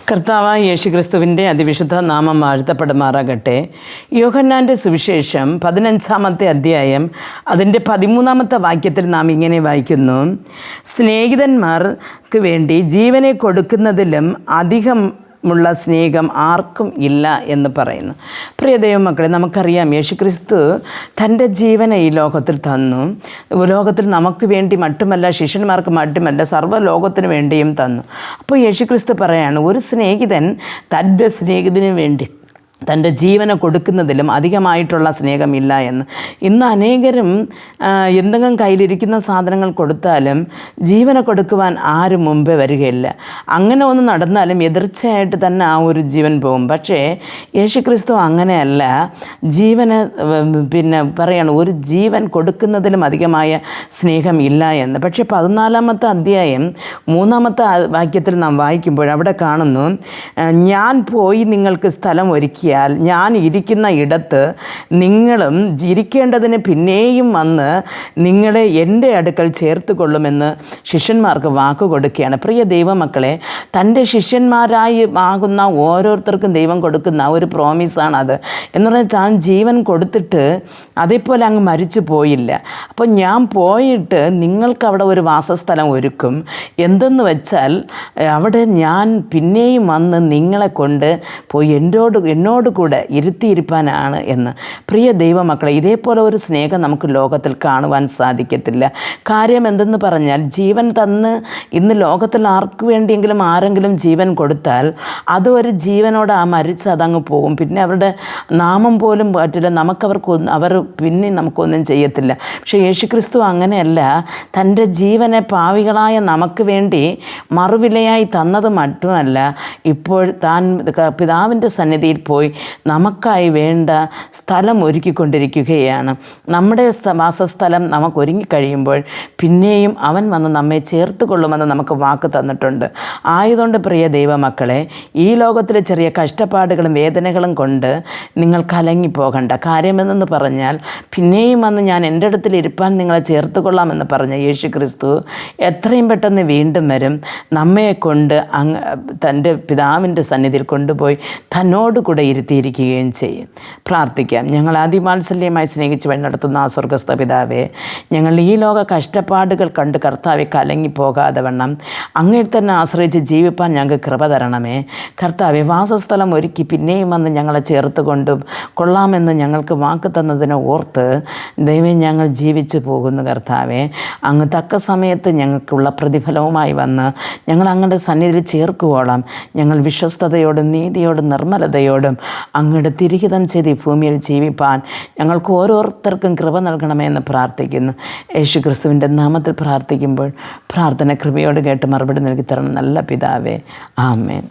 കർത്താവായ യേശുക്രിസ്തുവിൻ്റെ അതിവിശുദ്ധ നാമം വാഴ്ത്തപ്പെടുമാറാകട്ടെ. യോഹന്നാൻ്റെ സുവിശേഷം 15-ാമത്തെ അധ്യായം അതിൻ്റെ 13-ാമത്തെ വാക്യത്തിൽ നാം ഇങ്ങനെ വായിക്കുന്നു: സ്നേഹിതന്മാർക്ക് വേണ്ടി ജീവനെ കൊടുക്കുന്നതിലും അധികമുള്ള സ്നേഹം ആർക്കും ഇല്ല എന്ന് പറയുന്നു. പ്രിയ ദൈവമക്കളെ, നമുക്കറിയാം യേശുക്രിസ്തു തൻ്റെ ജീവനെ ഈ ലോകത്തിൽ തന്നു. ലോകത്തിൽ നമുക്ക് വേണ്ടി മറ്റുമല്ല, ശിഷ്യന്മാർക്ക് മറ്റുമല്ല, സർവ്വലോകത്തിന് വേണ്ടിയും തന്നു. അപ്പോൾ യേശുക്രിസ്തു പറയാണ്, ഒരു സ്നേഹിതൻ തൻ്റെ സ്നേഹിതന് വേണ്ടി തൻ്റെ ജീവനെ കൊടുക്കുന്നതിലും അധികമായിട്ടുള്ള സ്നേഹമില്ല എന്ന്. ഇന്ന് അനേകരും എന്തെങ്കിലും കയ്യിലിരിക്കുന്ന സാധനങ്ങൾ കൊടുത്താലും ജീവനെ കൊടുക്കുവാൻ ആരും മുമ്പേ വരികയില്ല. അങ്ങനെ ഒന്ന് നടന്നാലും എതിർച്ചയായിട്ട് തന്നെ ആ ഒരു ജീവൻ പോകും. പക്ഷേ യേശുക്രിസ്തു അങ്ങനെയല്ല. ജീവന് പറയാണ്, ഒരു ജീവൻ കൊടുക്കുന്നതിലും അധികമായ സ്നേഹം ഇല്ല എന്ന്. പക്ഷേ 14-ാമത്തെ അധ്യായം 3-ാമത്തെ വാക്യത്തിൽ നാം വായിക്കുമ്പോൾ അവിടെ കാണുന്നു: ഞാൻ പോയി നിങ്ങൾക്ക് സ്ഥലം ഒരുക്കിയാൽ ഞാൻ ഇരിക്കുന്ന ഇടത്ത് നിങ്ങളും ഇരിക്കേണ്ടതിന് പിന്നെയും വന്ന് നിങ്ങളെ എൻ്റെ അടുക്കൽ ചേർത്ത് കൊള്ളുമെന്ന് ശിഷ്യന്മാർക്ക് വാക്ക് കൊടുക്കുകയാണ്. പ്രിയ ദൈവമക്കളെ, തൻ്റെ ശിഷ്യന്മാരായി ആകുന്ന ഓരോരുത്തർക്കും ദൈവം കൊടുക്കുന്ന ഒരു പ്രോമിസാണ് അത്. എന്ന് പറഞ്ഞാൽ താൻ ജീവൻ കൊടുത്തിട്ട് അതേപോലെ അങ്ങ് മരിച്ചു പോയില്ല. അപ്പോൾ ഞാൻ പോയിട്ട് നിങ്ങൾക്ക് അവിടെ ഒരു വാസസ്ഥലം ഒരുക്കും. എന്തെന്ന് വെച്ചാൽ അവിടെ ഞാൻ പിന്നെയും വന്ന് നിങ്ങളെ കൊണ്ട് പോയി എന്നോട് കൂടെ ഇരുത്തിയിരിപ്പാനാണ് എന്ന്. പ്രിയ ദൈവമക്കളെ, ഇതേപോലെ ഒരു സ്നേഹം നമുക്ക് ലോകത്തിൽ കാണുവാൻ സാധിക്കത്തില്ല. കാര്യം എന്തെന്ന് പറഞ്ഞാൽ, ജീവൻ തന്ന് ഇന്ന് ലോകത്തിൽ ആർക്ക് വേണ്ടിയെങ്കിലും ആരെങ്കിലും ജീവൻ കൊടുത്താൽ അത് ഒരു ജീവനോട് ആ മരിച്ച് അതങ്ങ് പോകും. പിന്നെ അവരുടെ നാമം പോലും പറ്റില്ല, അവർ പിന്നെ നമുക്കൊന്നും ചെയ്യത്തില്ല. പക്ഷേ യേശുക്രിസ്തു അങ്ങനെയല്ല. തൻ്റെ ജീവനെ പാവികളായ നമുക്ക് വേണ്ടി മറുവിലയായി തന്നത് മറ്റുമല്ല, ഇപ്പോൾ താൻ പിതാവിൻ്റെ സന്നിധിയിൽ പോയി നമുക്കായി വേണ്ട സ്ഥലം ഒരുക്കിക്കൊണ്ടിരിക്കുകയാണ്. നമ്മുടെ വാസസ്ഥലം നമുക്ക് ഒരുങ്ങിക്കഴിയുമ്പോൾ പിന്നെയും അവൻ വന്ന് നമ്മെ ചേർത്ത് കൊള്ളുമെന്ന് നമുക്ക് വാക്ക് തന്നിട്ടുണ്ട്. ആയതുകൊണ്ട് പ്രിയ ദൈവമക്കളെ, ഈ ലോകത്തിലെ ചെറിയ കഷ്ടപ്പാടുകളും വേദനകളും കൊണ്ട് നിങ്ങൾ കലങ്ങിപ്പോകണ്ട. കാര്യമെന്ന് പറഞ്ഞാൽ, പിന്നെയും വന്ന് ഞാൻ എൻ്റെ അടുത്തിൽ ഇരുപ്പാൻ നിങ്ങളെ ചേർത്ത് കൊള്ളാമെന്ന് പറഞ്ഞ യേശുക്രിസ്തു എത്രയും പെട്ടെന്ന് വീണ്ടും വരും. നമ്മെ കൊണ്ട് തൻ്റെ പിതാവിൻ്റെ സന്നിധിയിൽ കൊണ്ടുപോയി തന്നോട് കൂടെ ഇരുത്തിയിരിക്കുകയും ചെയ്യും. പ്രാർത്ഥിക്കാം. ഞങ്ങൾ അതിവാത്സല്യമായി സ്നേഹിച്ച് വഴി നടത്തുന്ന ആ സ്വർഗസ്ഥ പിതാവേ, ഞങ്ങൾ ഈ ലോക കഷ്ടപ്പാടുകൾ കണ്ട് കർത്താവെ കലങ്ങിപ്പോകാതെ വണ്ണം അങ്ങയിൽ തന്നെ ആശ്രയിച്ച് ജീവിപ്പാൻ ഞങ്ങൾക്ക് കൃപ തരണമേ. കർത്താവെ, വാസസ്ഥലം ഒരുക്കി പിന്നെയും വന്ന് ഞങ്ങളെ ചേർത്ത് കൊണ്ടും കൊള്ളാമെന്ന് ഞങ്ങൾക്ക് വാക്ക് തന്നതിനെ ഓർത്ത് ദൈവം ഞങ്ങൾ ജീവിച്ചു പോകുന്നു. കർത്താവെ, അങ്ങ് തക്ക സമയത്ത് ഞങ്ങൾക്കുള്ള പ്രതിഫലവുമായി വന്ന് ഞങ്ങൾ അങ്ങയുടെ സന്നിധിയിൽ ചേർക്കുവോളം ഞങ്ങൾ വിശ്വസ്തയോടും നീതിയോടും നിർമ്മലതയോടും അങ്ങയുടെ തിരിഹിതം ചെയ്ത് ഈ ഭൂമിയിൽ ജീവിപ്പാൻ ഞങ്ങൾക്ക് ഓരോരുത്തർക്കും കൃപ നൽകണമെന്ന് പ്രാർത്ഥിക്കുന്നു. യേശുക്രിസ്തുവിൻ്റെ നാമത്തിൽ പ്രാർത്ഥിക്കുമ്പോൾ പ്രാർത്ഥന കൃപയോട് കേട്ട് മറുപടി നൽകി തരണം നല്ല പിതാവേ. ആമേൻ.